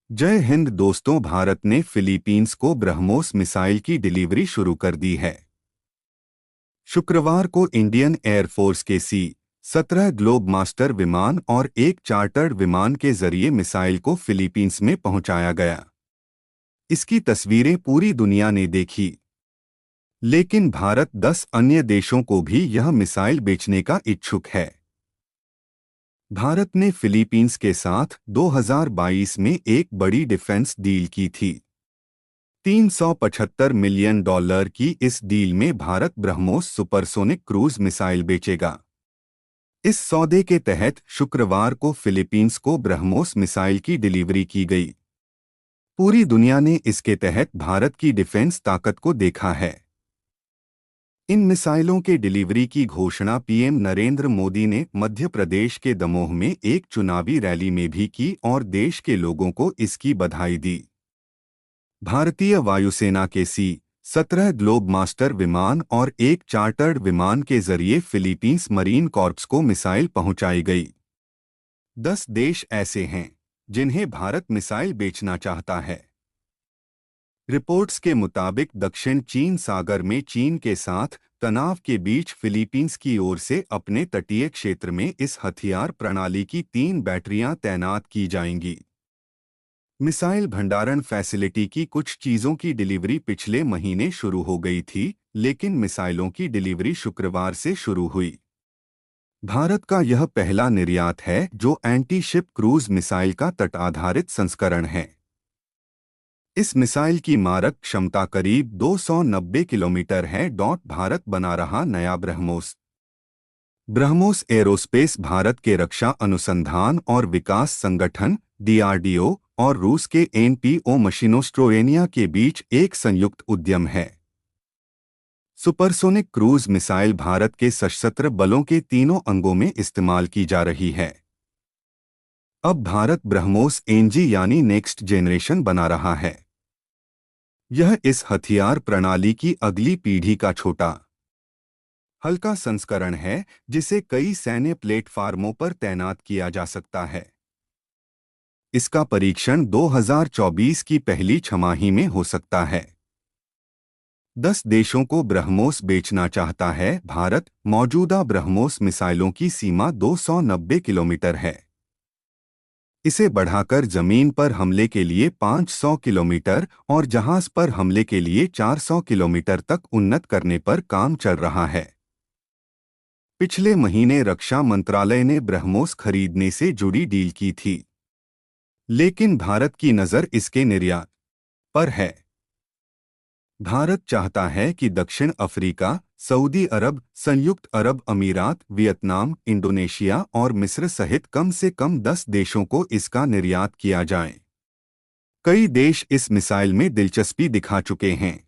जय हिंद दोस्तों। भारत ने फिलीपींस को ब्रह्मोस मिसाइल की डिलीवरी शुरू कर दी है। शुक्रवार को इंडियन एयरफोर्स के C-17 ग्लोब मास्टर विमान और एक चार्टर्ड विमान के जरिए मिसाइल को फिलीपींस में पहुंचाया गया। इसकी तस्वीरें पूरी दुनिया ने देखी, लेकिन भारत 10 अन्य देशों को भी यह मिसाइल बेचने का इच्छुक है। भारत ने फिलीपींस के साथ 2022 में एक बड़ी डिफेंस डील की थी। $375 मिलियन की इस डील में Bharat BrahMos supersonic cruise missile बेचेगा। इस सौदे के तहत शुक्रवार को फिलीपींस को ब्रह्मोस मिसाइल की डिलीवरी की गई। पूरी दुनिया ने इसके तहत भारत की डिफेंस ताकत को देखा है। इन मिसाइलों के डिलीवरी की घोषणा पीएम नरेंद्र मोदी ने मध्य प्रदेश के दमोह में एक चुनावी रैली में भी की और देश के लोगों को इसकी बधाई दी। भारतीय वायुसेना के C-17 ग्लोब मास्टर विमान और एक चार्टर्ड विमान के जरिए फिलीपींस मरीन कॉर्प्स को मिसाइल पहुंचाई गई। 10 देश ऐसे हैं जिन्हें भारत मिसाइल बेचना चाहता है। रिपोर्ट्स के मुताबिक दक्षिण चीन सागर में चीन के साथ तनाव के बीच फिलीपींस की ओर से अपने तटीय क्षेत्र में इस हथियार प्रणाली की 3 बैटरियां तैनात की जाएंगी। मिसाइल भंडारण फैसिलिटी की कुछ चीजों की डिलीवरी पिछले महीने शुरू हो गई थी, लेकिन मिसाइलों की डिलीवरी शुक्रवार से शुरू हुई। भारत का यह पहला निर्यात है जो एंटी शिप क्रूज मिसाइल का तट आधारित संस्करण है। इस मिसाइल की मारक क्षमता करीब 290 किलोमीटर है। भारत बना रहा नया ब्रह्मोस एरोस्पेस भारत के रक्षा अनुसंधान और विकास संगठन DRDO और रूस के NPO मशीनोस्ट्रोएनिया के बीच एक संयुक्त उद्यम है। सुपरसोनिक क्रूज मिसाइल भारत के सशस्त्र बलों के तीनों अंगों में इस्तेमाल की जा रही है। अब भारत ब्रह्मोस NG यानी नेक्स्ट जेनरेशन बना रहा है। यह इस हथियार प्रणाली की अगली पीढ़ी का छोटा हल्का संस्करण है जिसे कई सैन्य प्लेटफार्मों पर तैनात किया जा सकता है। इसका परीक्षण 2024 की पहली छमाही में हो सकता है। 10 देशों को ब्रह्मोस बेचना चाहता है भारत। मौजूदा ब्रह्मोस मिसाइलों की सीमा 290 किलोमीटर है। इसे बढ़ाकर जमीन पर हमले के लिए 500 किलोमीटर और जहाज पर हमले के लिए 400 किलोमीटर तक उन्नत करने पर काम चल रहा है। पिछले महीने रक्षा मंत्रालय ने ब्रह्मोस खरीदने से जुड़ी डील की थी, लेकिन भारत की नज़र इसके निर्यात पर है। भारत चाहता है कि दक्षिण अफ्रीका, सऊदी अरब, संयुक्त अरब अमीरात, वियतनाम, इंडोनेशिया और मिस्र सहित कम से कम 10 देशों को इसका निर्यात किया जाए। कई देश इस मिसाइल में दिलचस्पी दिखा चुके हैं।